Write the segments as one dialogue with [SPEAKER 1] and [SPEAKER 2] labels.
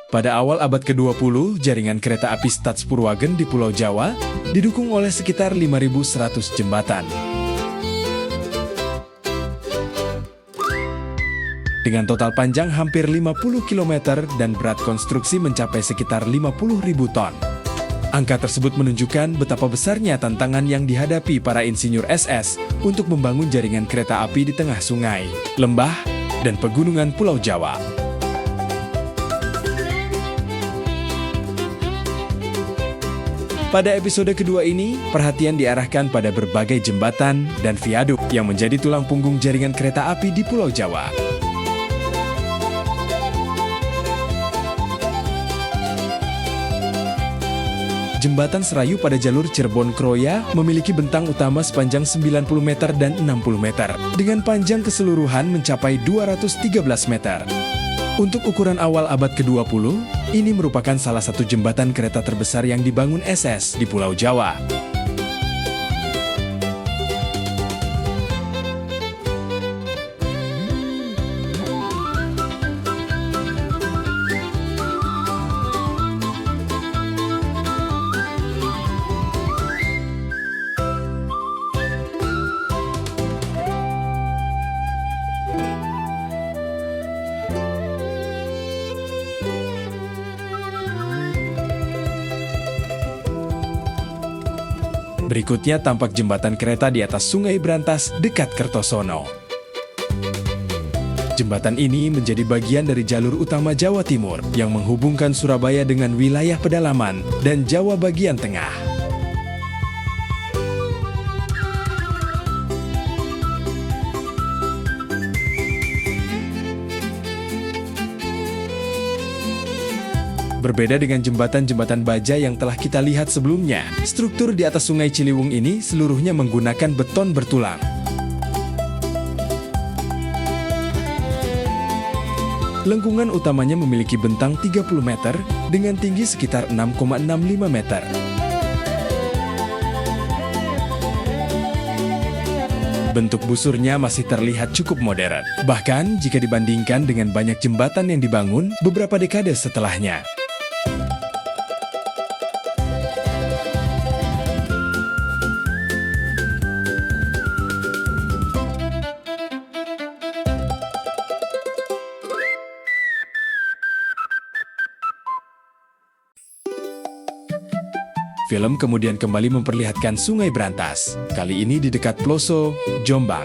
[SPEAKER 1] Pada awal abad ke-20, jaringan kereta api Stadspurwagen di Pulau Jawa didukung oleh sekitar 5.100 jembatan. Dengan total panjang hampir 50 km dan berat konstruksi mencapai sekitar 50.000 ton. Angka tersebut menunjukkan betapa besarnya tantangan yang dihadapi para insinyur SS untuk membangun jaringan kereta api di tengah sungai, lembah, dan pegunungan Pulau Jawa. Pada episode kedua ini, perhatian diarahkan pada berbagai jembatan dan viaduk yang menjadi tulang punggung jaringan kereta api di Pulau Jawa. Jembatan Serayu pada jalur Cirebon-Kroya memiliki bentang utama sepanjang 90 meter dan 60 meter, dengan panjang keseluruhan mencapai 213 meter. Untuk ukuran awal abad ke-20, ini merupakan salah satu jembatan kereta terbesar yang dibangun SS di Pulau Jawa. Berikutnya tampak jembatan kereta di atas Sungai Brantas dekat Kertosono. Jembatan ini menjadi bagian dari jalur utama Jawa Timur yang menghubungkan Surabaya dengan wilayah pedalaman dan Jawa bagian tengah. Berbeda dengan jembatan-jembatan baja yang telah kita lihat sebelumnya, struktur di atas Sungai Ciliwung ini seluruhnya menggunakan beton bertulang. Lengkungan utamanya memiliki bentang 30 meter dengan tinggi sekitar 6,65 meter. Bentuk busurnya masih terlihat cukup modern, bahkan jika dibandingkan dengan banyak jembatan yang dibangun beberapa dekade setelahnya. Film kemudian kembali memperlihatkan Sungai Brantas, kali ini di dekat Ploso, Jombang.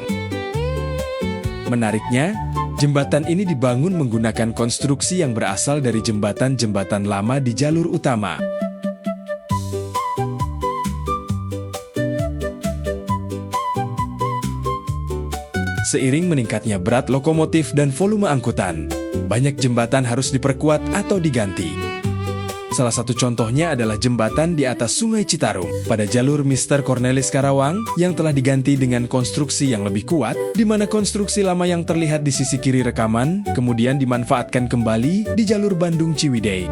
[SPEAKER 1] Menariknya, jembatan ini dibangun menggunakan konstruksi yang berasal dari jembatan-jembatan lama di jalur utama. Seiring meningkatnya berat lokomotif dan volume angkutan, banyak jembatan harus diperkuat atau diganti. Salah satu contohnya adalah jembatan di atas Sungai Citarum pada jalur Mr. Cornelis Karawang yang telah diganti dengan konstruksi yang lebih kuat, di mana konstruksi lama yang terlihat di sisi kiri rekaman kemudian dimanfaatkan kembali di jalur Bandung Ciwidey.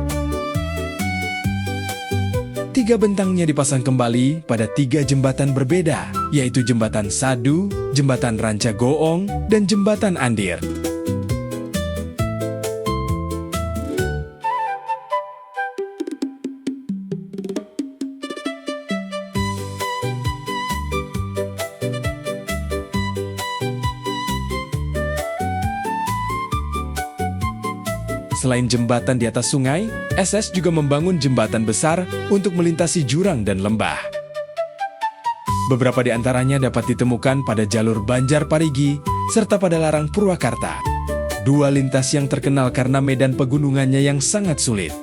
[SPEAKER 1] 3 bentangnya dipasang kembali pada 3 jembatan berbeda, yaitu Jembatan Sadu, Jembatan Ranca Goong, dan Jembatan Andir. Selain jembatan di atas sungai, SS juga membangun jembatan besar untuk melintasi jurang dan lembah. Beberapa di antaranya dapat ditemukan pada jalur Banjar Parigi serta pada Larang Purwakarta. 2 lintas yang terkenal karena medan pegunungannya yang sangat sulit.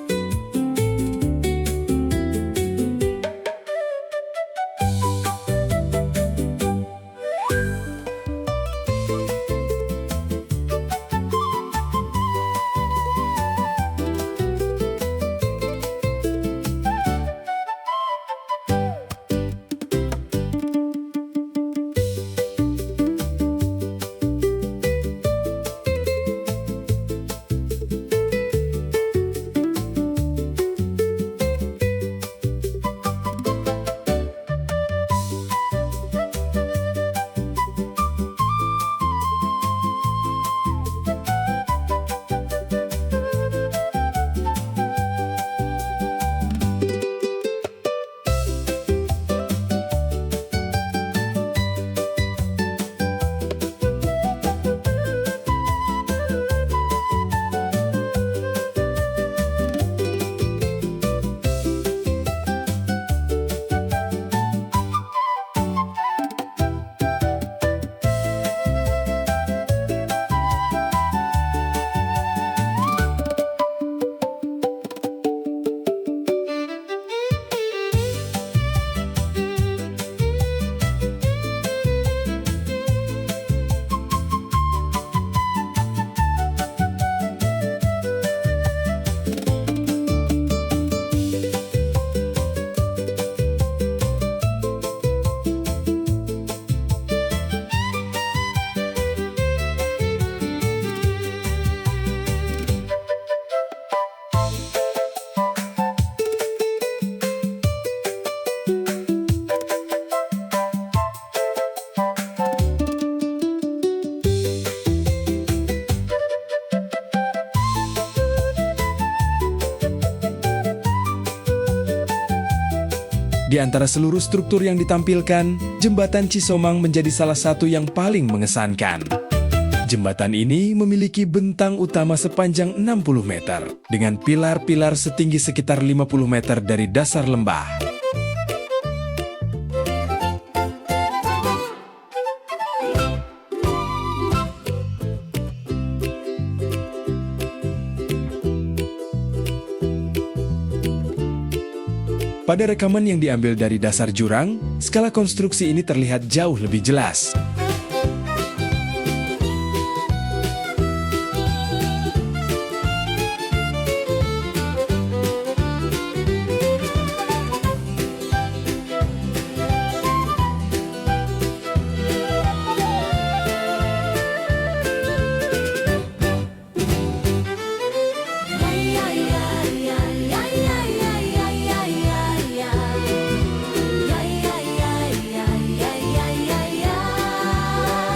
[SPEAKER 1] Di antara seluruh struktur yang ditampilkan, jembatan Cisomang menjadi salah satu yang paling mengesankan. Jembatan ini memiliki bentang utama sepanjang 60 meter, dengan pilar-pilar setinggi sekitar 50 meter dari dasar lembah. Pada rekaman yang diambil dari dasar jurang, skala konstruksi ini terlihat jauh lebih jelas.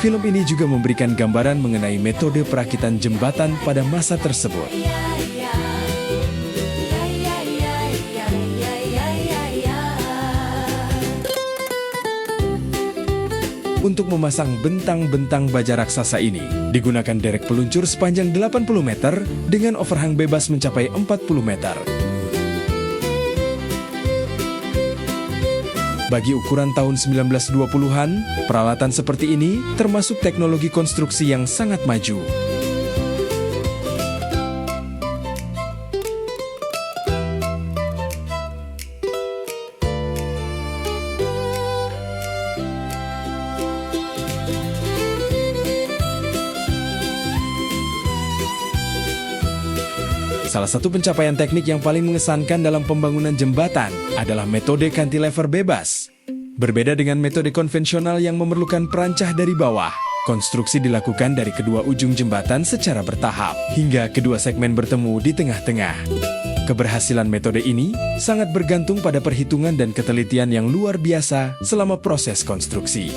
[SPEAKER 1] Film ini juga memberikan gambaran mengenai metode perakitan jembatan pada masa tersebut. Untuk memasang bentang-bentang baja raksasa ini, digunakan derek peluncur sepanjang 80 meter dengan overhang bebas mencapai 40 meter. Bagi ukuran tahun 1920-an, peralatan seperti ini termasuk teknologi konstruksi yang sangat maju. Salah satu pencapaian teknik yang paling mengesankan dalam pembangunan jembatan adalah metode cantilever bebas. Berbeda dengan metode konvensional yang memerlukan perancah dari bawah, konstruksi dilakukan dari kedua ujung jembatan secara bertahap, hingga kedua segmen bertemu di tengah-tengah. Keberhasilan metode ini sangat bergantung pada perhitungan dan ketelitian yang luar biasa selama proses konstruksi.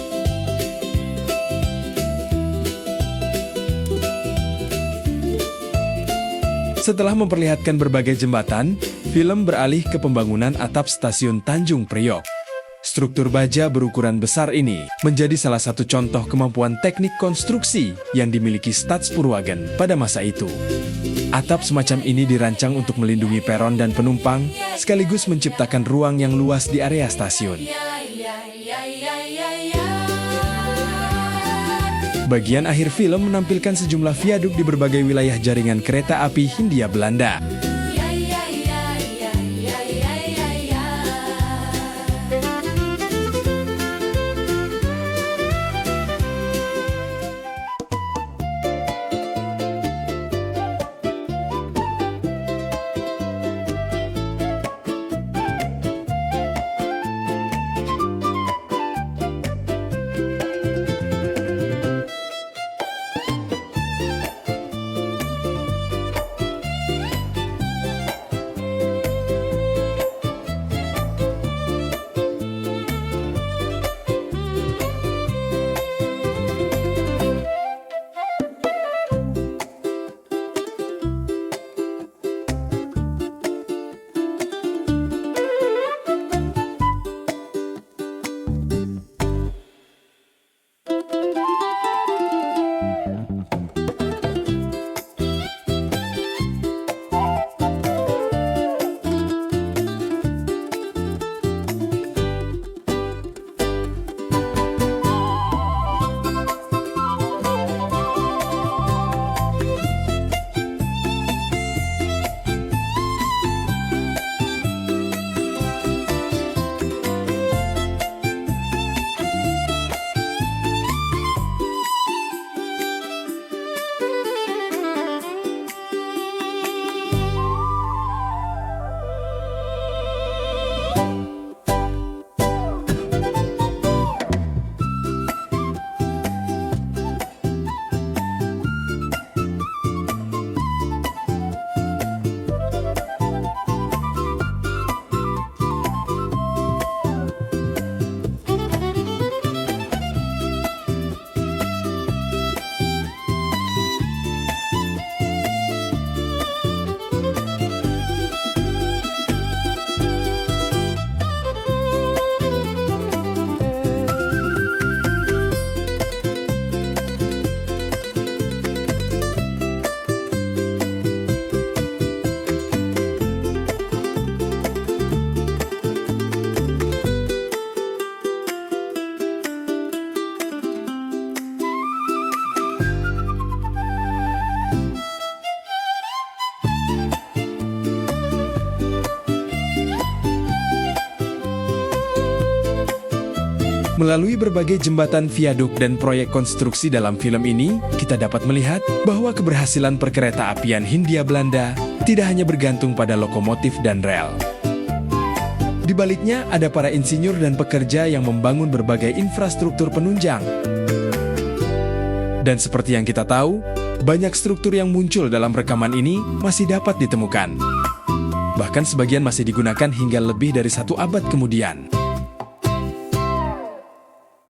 [SPEAKER 1] Setelah memperlihatkan berbagai jembatan, film beralih ke pembangunan atap stasiun Tanjung Priok. Struktur baja berukuran besar ini menjadi salah satu contoh kemampuan teknik konstruksi yang dimiliki Stadspurwagen pada masa itu. Atap semacam ini dirancang untuk melindungi peron dan penumpang, sekaligus menciptakan ruang yang luas di area stasiun. Bagian akhir film menampilkan sejumlah viaduk di berbagai wilayah jaringan kereta api Hindia Belanda. Melalui berbagai jembatan, viaduk, dan proyek konstruksi dalam film ini, kita dapat melihat bahwa keberhasilan perkereta apian Hindia Belanda tidak hanya bergantung pada lokomotif dan rel. Di baliknya, ada para insinyur dan pekerja yang membangun berbagai infrastruktur penunjang. Dan seperti yang kita tahu, banyak struktur yang muncul dalam rekaman ini masih dapat ditemukan. Bahkan sebagian masih digunakan hingga lebih dari 1 abad kemudian.